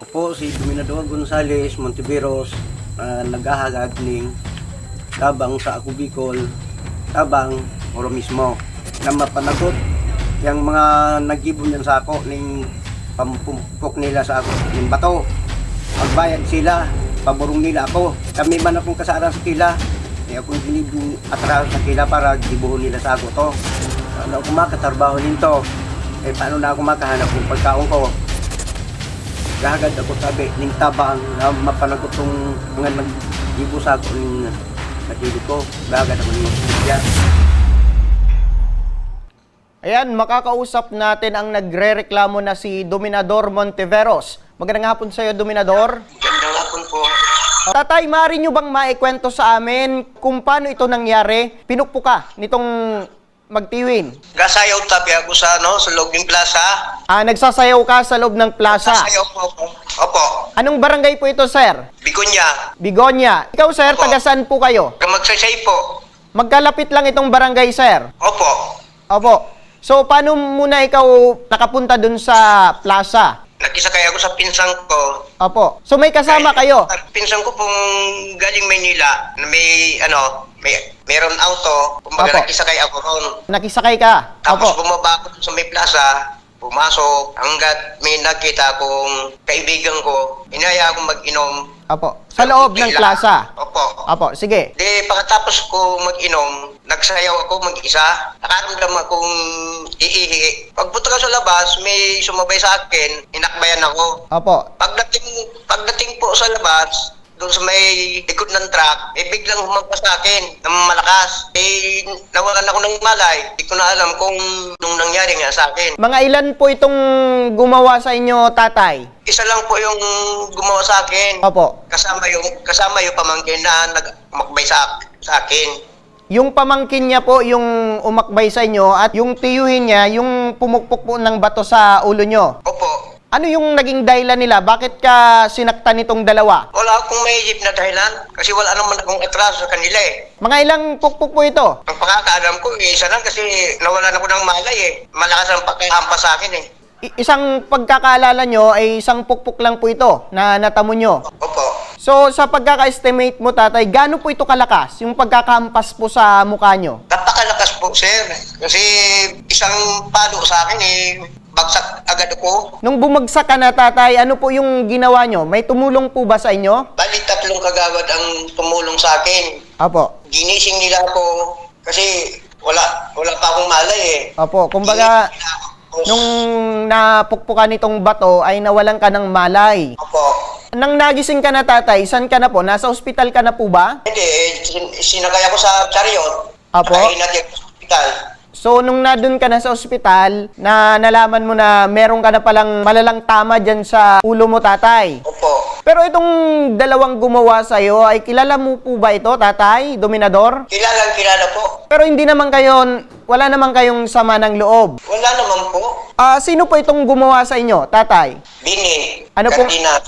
Po si Dominador Gonzales Montiveros naghahagad ning tabang sa ako Bicol, tabang oro mismo na mapanagot yung mga nagibon yan sa ako ning pampupok nila sa ako ng bato. Magbayad sila, paborong nila ako. Kami man akong kasara sa kila, akong ginibong atraso sa kila para gibuhon nila sa ako to. Ano ako makatarbaho nito? Paano na ako makahanap ng pagkaon ko? Gahagad ako sabi, ning tabang na mapanagot tong mga naggibo sa ako ning nakili ko. Gahagad ako ning isya. Ayan, makakausap natin ang nagre-reklamo na si Dominador Montiveros. Magandang hapon sa iyo, Dominador. Magandang hapon po. Tatay, maaari nyo bang maikwento sa amin kung paano ito nangyari? Pinukpo ka nitong magtiwin. Gasayaw tabi ako sa sa loob ng plaza. Nagsasayaw ka sa loob ng plaza. Gasayaw po ako. Opo. Anong barangay po ito, sir? Bigunya. Bigonya. Ikaw, sir, Opo. taga saan po kayo? Magsasay po. Magkalapit lang itong barangay, sir. Opo. Opo. So, paano muna ikaw nakapunta dun sa plaza? Nakisakay ako sa pinsang ko. Opo. So, may kasama kayo? Ang pinsang ko pong galing Maynila na meron auto. Kumbaga Opo. nakisakay ako ron. Nakisakay ka? Tapos Opo. bumaba ako sa may plaza. Pumasok hanggat may nakita akong kaibigan ko. Inaya akong mag-inom. Opo. Sa loob ng plaza? Opo. Opo, sige. Di, pagkatapos ko mag-inom, nagsayaw ako mag-isa. Nakaramdam akong iihi. Pagpunta ko sa labas, may sumabay sa akin, inakbayan ako. Opo. Pagdating po sa labas, doon sa may likod ng truck, biglang humampas sa akin ng malakas. Nawalan ako ng malay. Hindi ko na alam kung nung nangyari nga sa akin. Mga ilan po itong gumawa sa inyo, tatay? Isa lang po yung gumawa sa akin. Opo. Kasama yung pamangkin na nagmakbay sa akin. Yung pamangkin niya po, yung umakbay sa inyo, at yung tiyuhin niya, yung pumukpok po ng bato sa ulo nyo. Opo. Ano yung naging dahilan nila? Bakit ka sinaktan itong dalawa? Wala akong maisip na dahilan kasi wala naman akong atraso sa kanila eh. Mga ilang pukpok po ito? Ang pagkakaalam ko, isa lang kasi nawalan ako ng malay eh. Malakas ang pagkahampas sa akin eh. Isang pagkakaalala nyo ay isang pukpok lang po ito na natamo nyo. Opo. So, sa pagkaka-estimate mo, tatay, gaano po ito kalakas? Yung pagkakampas po sa mukha nyo? Napakalakas po, sir. Kasi isang palo sa akin eh. Bagsak agad ako. Nung bumagsak ka na, tatay, ano po yung ginawa nyo? May tumulong po ba sa inyo? Bali, 3 kagawad ang tumulong sa akin. Opo. Ginising nila ako kasi wala pa akong malay eh. Opo. Kumbaga, Ginising nila ako. nung napukpukan nitong bato, ay nawalan ka ng malay. Opo. Nang nagising ka na, tatay, saan ka na po? Nasa ospital ka na po ba? Hindi, sinakay ako sa chariot. Apo? Nakahinat ako sa ospital. So, nung nadun ka na sa ospital, na nalaman mo na meron ka na palang malalang tama dyan sa ulo mo, tatay. Opo. Pero itong dalawang gumawa sa'yo, ay kilala mo po ba ito, tatay, Dominador? Kilala po. Pero hindi naman kayo, wala naman kayong sama ng loob. Wala naman po. Sino po itong gumawa sa inyo, tatay? Bini. Ano po? Katina.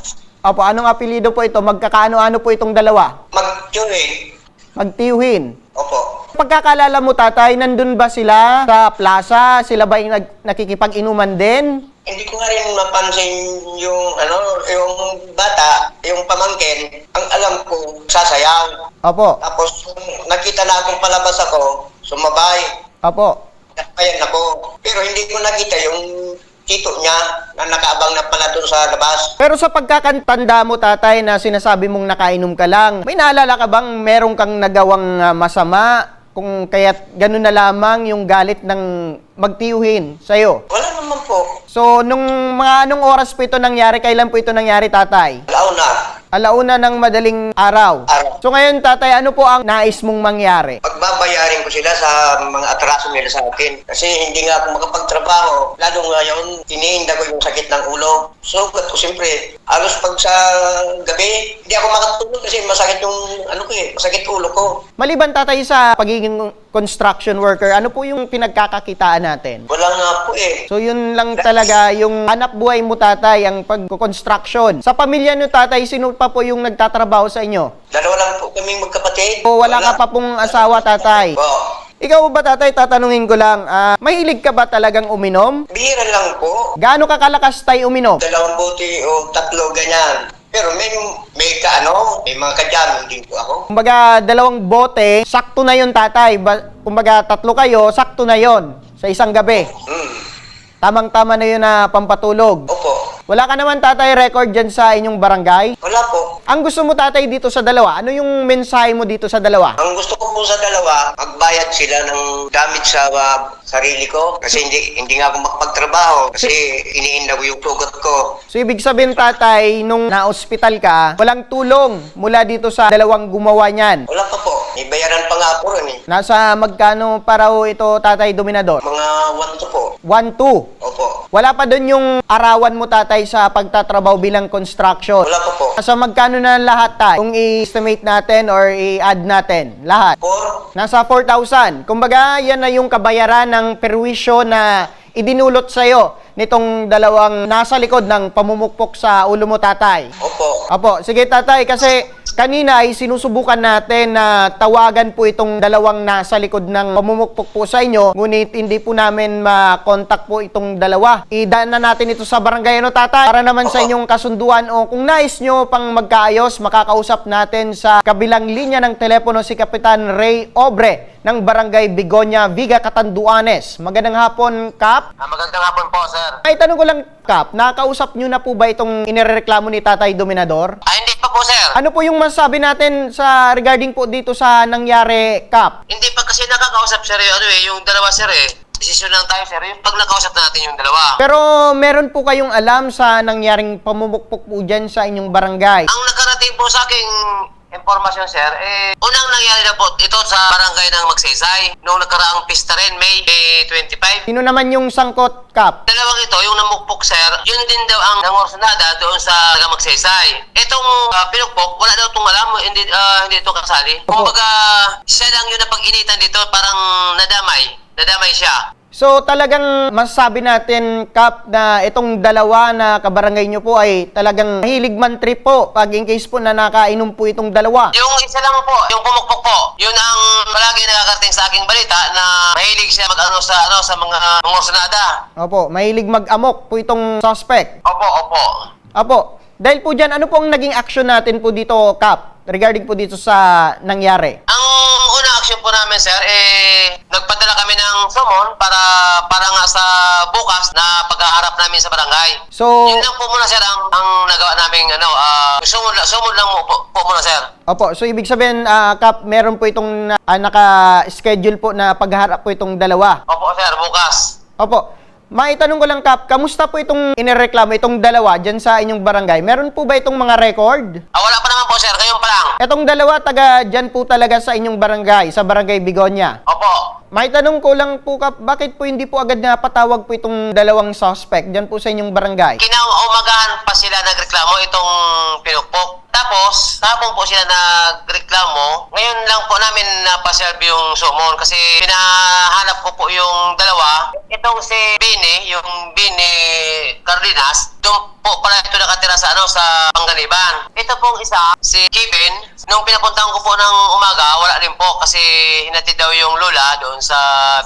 Opo, anong apelido po ito? Magkakaano-ano po itong dalawa? Mag-join. Magtiyuhin. Opo. Pagkakalala mo, tatay, nandun ba sila sa plaza? Sila ba yung nakikipag-inuman din? Hindi ko nga rin mapansin yung bata, yung pamangkin. Ang alam ko, sasayaw. Opo. Tapos, nakita na akong palabas ako, sumabay. Opo. Ayan ako. Pero hindi ko nakita yung tito niya na nakaabang na pala doon sa labas. Pero sa pagkakatanda mo, tatay, na sinasabi mong nakainom ka lang, may naalala ka bang meron kang nagawang masama? Kung kaya't ganun na lamang yung galit ng magtiyuhin sa'yo? Wala naman po. So, anong oras po ito nangyari? Kailan po ito nangyari, tatay? Launa. Alauna ng madaling araw. Araw. So, ngayon, tatay, ano po ang nais mong mangyari? Pagbabayarin ko sila sa mga atraso nila sa akin. Kasi hindi nga ako makapagtrabaho. Lalo ngayon, tinihinda ko yung sakit ng ulo. So, ko siyempre, alos pag sa gabi, hindi ako makatulog kasi masakit yung, masakit ulo ko. Maliban, tatay, sa pagiging construction worker, ano po yung pinagkakakitaan natin? Wala nga po eh. So, yun lang talaga yung hanap buhay mo, tatay, ang pag-construction. Sa pamilya nyo, tatay, sino pa po yung nagtatrabaho sa inyo? Dalawa lang po kaming magkapatid. O wala ka pa pong asawa, tatay? Po. Ikaw ba tatay, tatanungin ko lang, mahilig ka ba talagang uminom? Bihira lang po. Gaano ka kalakas tayo uminom? 2 bote o 3 ganyan. Pero may may mga kadyano din po ako. Kumbaga, 2 bote, sakto na yun tatay. Kumbaga, 3 kayo, sakto na yon sa isang gabi. Tamang-tama na yun na pampatulog. Opo. Wala ka naman tatay record dyan sa inyong barangay? Wala po. Ang gusto mo tatay dito sa dalawa, ano yung mensahe mo dito sa dalawa? Ang gusto ko po sa dalawa, magbayad sila ng gamit sa sarili ko. Kasi hindi nga ako makapagtrabaho. Kasi iniinda ko yung tugot ko. So, ibig sabihin tatay, nung na-hospital ka, walang tulong mula dito sa dalawang gumawa niyan. Wala pa po. May bayaran pa nga po rin eh. Nasa magkano para ho ito tatay Dominador? Mga 1 po. 1-2. Opo. Wala pa doon yung arawan mo tatay sa pagtatrabaho bilang construction. Wala pa po. Nasa magkano na lahat tayo? Kung i-estimate natin or i-add natin, lahat. 4. Nasa 4,000. Kumbaga, yan na yung kabayaran ng perwisyo na idinulot sa'yo nitong dalawang nasa likod ng pamumukpok sa ulo mo, tatay. Opo. Apo, sige tatay, kasi kanina ay sinusubukan natin na tawagan po itong dalawang nasa likod ng pamumukpok po sa inyo, ngunit hindi po namin makontak po itong dalawa. Idaan na natin ito sa barangay, ano tatay? Para naman sa inyong kasunduan o kung nais nyo pang magkaayos, makakausap natin sa kabilang linya ng telepono si Kapitan Ray Obre ng Barangay Bigonya, Viga, Catanduanes. Magandang hapon, Kap. Magandang hapon po, sir. Ay, tanong ko lang, Kap, nakakausap nyo na po ba itong inireklamo ni Tatay Dominador? Hindi pa po, sir. Ano po yung masabi natin sa regarding po dito sa nangyari, Kap? Hindi pa kasi nakakausap, sir, yung dalawa, sir, Desisyon lang tayo, sir, yung pag nakausap natin yung dalawa. Pero meron po kayong alam sa nangyaring pamumukpok po dyan sa inyong barangay? Ang nakarating po sa aking impormasyon, sir, unang nangyari na po ito sa barangay ng Magsaysay. Noong nakaraang pista rin, May 25. Sino naman yung sangkot, Kap? Dalawang ito, yung namukpok, sir, yun din daw ang nangorsunada doon sa Magsaysay. Itong pinukpok, wala daw itong alam, hindi ito kasali. Kumbaga, siya lang yun na pag-initan dito, parang nadamay siya. So talagang masasabi natin, Kap, na itong dalawa na kabarangay nyo po ay talagang mahilig man trip po pag in case po na nakainom po itong dalawa. Yung isa lang po, yung pumukpok po, yun ang palagi nakakarating sa aking balita na mahilig siya sa mga mangorsunada. Opo, mahilig mag-amok po itong suspect. Opo. Opo, dahil po dyan, ano pong naging action natin po dito, Kap, regarding po dito sa nangyari? Ang unang action po namin, sir, nagpadala kami ng summon para nga sa bukas na paghaharap namin sa barangay. So, Yun lang po muna, sir, ang nagawa namin, summon lang po muna, sir. opo, so ibig sabihin, Kap, meron po itong naka-schedule po na pagharap po itong dalawa. Opo, sir, bukas. Opo, maitanong ko lang, Kap, kamusta po itong inireklamo, itong dalawa dyan sa inyong barangay? Meron po ba itong mga record? Wala pa naman po, sir, ngayon pa lang. Itong dalawa, taga dyan po talaga sa inyong barangay, sa Barangay Bigonya. Opo. Maitanong ko lang po, Kap, bakit po hindi po agad napatawag po itong dalawang suspect dyan po sa inyong barangay? Kinaumagahan pa sila nagreklamo itong pinukpok. Tapos, hapon po sila nagreklamo. Ngayon lang po namin napaserve yung summon kasi pinahanap ko po yung dalawa. Itong si yung Bini Cardenas, doon po pala ito nakatira sa Panganiban. Ito pong isa, si Kevin, nung pinapuntahan ko po ng umaga, wala din po kasi hinatid daw yung lola doon sa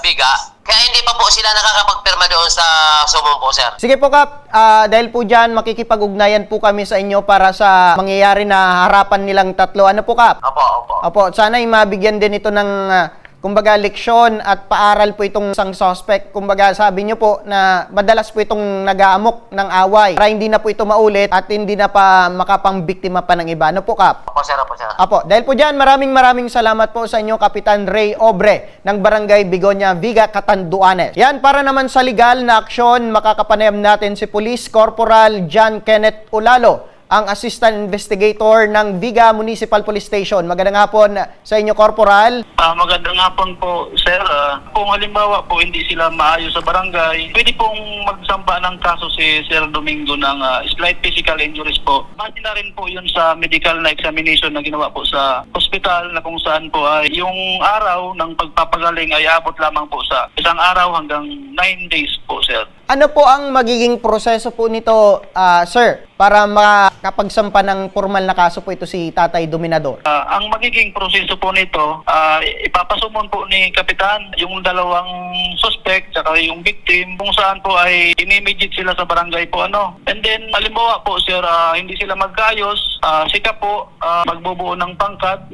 Biga. Kaya hindi pa po sila nakakapagpirma doon sa summon po, sir. Sige po, Kap, dahil po dyan, makikipag-ugnayan po kami sa inyo para sa mangyayari na harapan nilang tatlo. Ano po, Kap? Opo. Opo, sana'y mabigyan din ito ng, kumbaga, leksyon at paaral po itong isang suspect. Kumbaga, sabi nyo po na madalas po itong nag-aamok ng away para hindi na po ito maulit at hindi na pa makapangbiktima pa ng iba. Ano po, Kap? Opo, sir. Apo, dahil po dyan, maraming salamat po sa inyo, Kapitan Ray Obre ng Barangay Bigonya, Viga, Catanduanes. Yan, para naman sa legal na aksyon, makakapanayam natin si Police Corporal John Kenneth Ulalo, ang Assistant Investigator ng Viga Municipal Police Station. Magandang hapon sa inyo, Corporal. Magandang hapon po, sir. Kung halimbawa po hindi sila maayos sa barangay, pwede pong magsamba ng kaso si Sir Domingo ng slight physical injuries po. Base na rin po yun sa medical na examination na ginawa po sa hospital na kung saan po ay yung araw ng pagpapagaling ay abot lamang po sa isang araw hanggang 9 days po, sir. Ano po ang magiging proseso po nito, sir, para makapagsampa ng formal na kaso po ito si Tatay Dominador? Ang magiging proseso po nito, ipapasumon po ni Kapitan yung dalawang suspect saka yung victim kung saan po ay inimediate sila sa barangay po And then halimbawa po sir, hindi sila magkaayos, sika po magbubuo ng pangkat,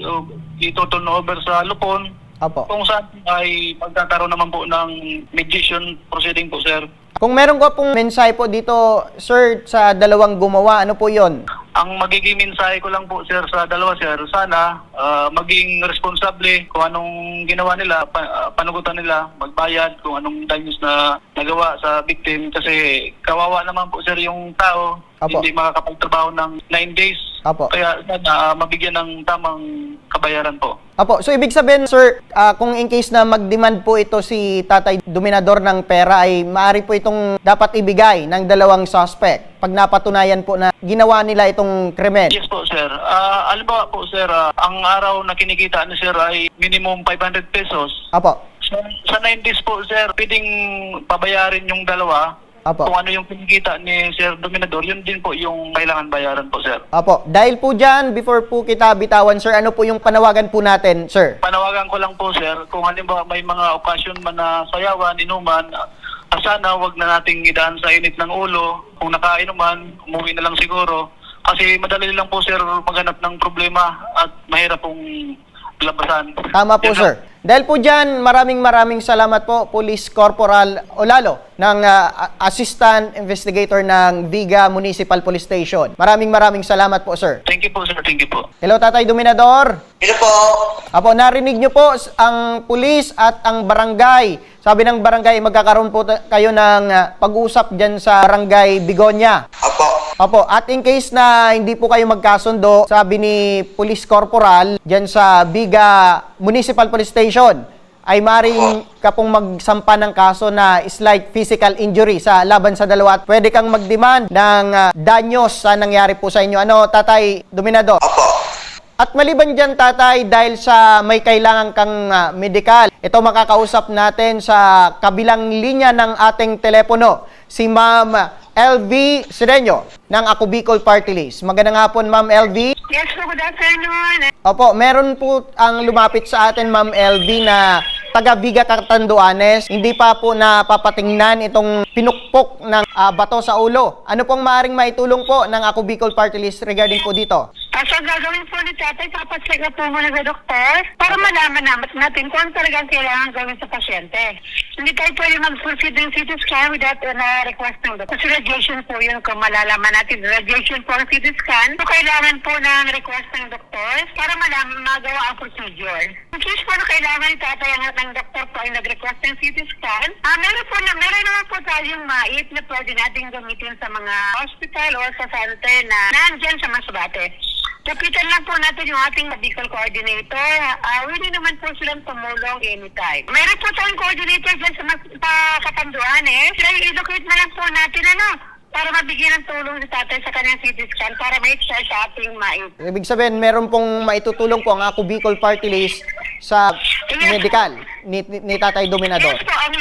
ito turn over sa lupon. Opo. Kung saan ay magkakaroon naman po ng mediation proceeding po sir. Kung meron ko pong mensahe po dito, sir, sa dalawang gumawa, ano po yon? Ang magiging mensahe ko lang po sir sa dalawa sir, sana maging responsable kung anong ginawa nila, panugutan nila, magbayad kung anong damages na nagawa sa victim kasi kawawa naman po sir yung tao, Apo. hindi makakapagtrabaho ng 9 days. Apo. Kaya sana mabigyan ng tamang kabayaran po. Apo, so ibig sabihin, sir, kung in case na mag-demand po ito si Tatay Dominador ng pera, ay maaari po itong dapat ibigay ng dalawang suspect pag napatunayan po na ginawa nila itong krimen. Yes po sir. Halimbawa po sir, ang araw na kinikita ni sir ay minimum 500 pesos. Apo. Sa 9 days po sir, pwedeng pabayarin yung dalawa. Apo. Kung ano yung kinikita ni Sir Dominador, yun din po yung kailangan bayaran po sir. Apo, dahil po dyan, before po kita bitawan, sir, ano po yung panawagan po natin, sir? Panawagan ko lang po sir, kung halimbawa may mga okasyon man na sayawan, inuman, sana wag na nating idaan sa init ng ulo. Kung nakainuman, umuwi na lang siguro. Kasi madali lang po sir maghanap ng problema at mahirap pong labasan. Tama po, Yun sir. Dahil po dyan, maraming salamat po, Police Corporal Olalo ng Assistant Investigator ng Viga Municipal Police Station. Maraming salamat po, sir. Thank you po sir, thank you po. Hello, Tatay Dominador. Hello po. Apo, narinig nyo po ang pulis at ang barangay. Sabi ng barangay, magkakaroon po kayo ng pag-uusap dyan sa barangay Bigonya. Opo. Opo, at in case na hindi po kayo magkasundo, sabi ni Police Corporal dyan sa Biga Municipal Police Station, ay maaaring ka pong magsampa ng kaso na slight physical injury sa laban sa dalawa at pwede kang mag-demand ng danyos sa nangyari po sa inyo. Ano, Tatay Dominador? Opo. At maliban dyan, Tatay, dahil sa may kailangan kang medikal, ito makakausap natin sa kabilang linya ng ating telepono, si Ma'am LV Sedeño ng Ako Bicol Party List. Magandang hapon, Ma'am LV. Yes po, good afternoon. Opo, meron po ang lumapit sa atin, Ma'am LV, na taga Viga Catanduanes. Hindi pa po napapatingnan itong pinukpok ng bato sa ulo. Ano pong maaaring maitulong po ng Ako Bicol Party List regarding po dito? So gagawin po ni tatay, papacheck up po muna sa doktor para malaman natin kung ano talagang kailangan gawin sa pasyente. Hindi tayo pwede mag-proceed ng CT scan without request ng doktor. Kasi radiation po yun kung malalaman natin. Radiation po ang CT scan. So kailangan po ng request ng doktor para magawa ang procedure. In case po na kailangan ni tatay ng doktor po ay nag-request ng CT scan, meron naman po tayong mait na pwede natin gamitin sa mga hospital or sa center na nandyan sa Masbate. Kapitan lang po natin yung ating medical coordinator. Willing naman po silang tumulong anytime. Meron po tayong coordinator dyan sa Catanduanes. I-locate na lang po natin para mabigyan ng tulong si tatay sa kanyang CT scan para make sure sa ating mait. Ibig sabihin, meron pong maitutulong po ang Ako Bicol Party List sa medical ni Tatay Dominador. Yes po, ang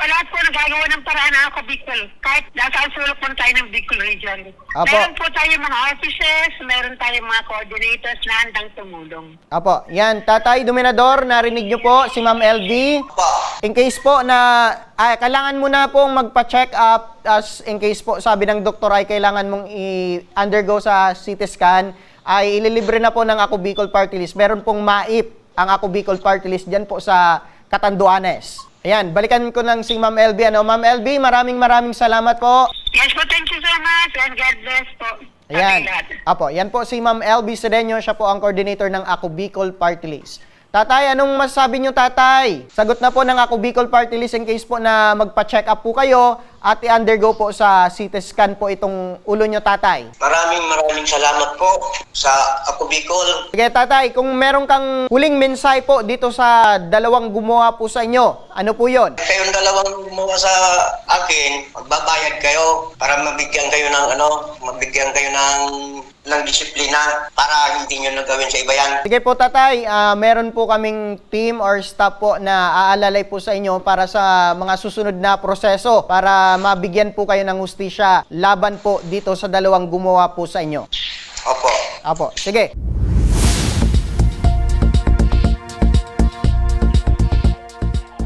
lahat po nagagawa ng paraan ng Ako Bicol. Kahit nasa sulok po tayo ng Bicol Region. Apo. Meron po tayo mga offices, meron tayo mga coordinators na handang tumulong. Apo, yan. Tatay Dominador, narinig nyo po si Ma'am LV. Opo. In case po na kailangan mo na pong magpa-check up, as in case po sabi ng doktor ay kailangan mong i-undergo sa CT scan, ay ililibre na po ng Ako Bicol Party List. Meron pong MAIP ang Ako Bicol Party List dyan po sa Catanduanes. Ayan, balikan ko lang si Ma'am LV. Ma'am LV, maraming salamat po. Yes po, thank you so much and God bless po. Ayan. Ating lahat. Apo, yan po si Ma'am LV Sedeño. Siya po ang coordinator ng Ako Bicol Party List. Tatay, anong masasabi nyo, Tatay? Sagot na po ng Ako Bicol Party List in case po na magpa-check up po kayo at i-undergo po sa CT scan po itong ulo nyo, Tatay. Maraming salamat po sa Ako Bicol. Sige, Tatay, kung meron kang huling mensahe po dito sa dalawang gumawa po sa inyo, ano po yon? Kayong dalawang gumawa sa akin, magbabayad kayo para mabigyan kayo ng ng disiplina para hindi nyo nagawin sa iba yan. Sige po tatay, meron po kaming team or staff po na aalalay po sa inyo para sa mga susunod na proseso para mabigyan po kayo ng hustisya laban po dito sa dalawang gumawa po sa inyo. Opo. Apo, sige.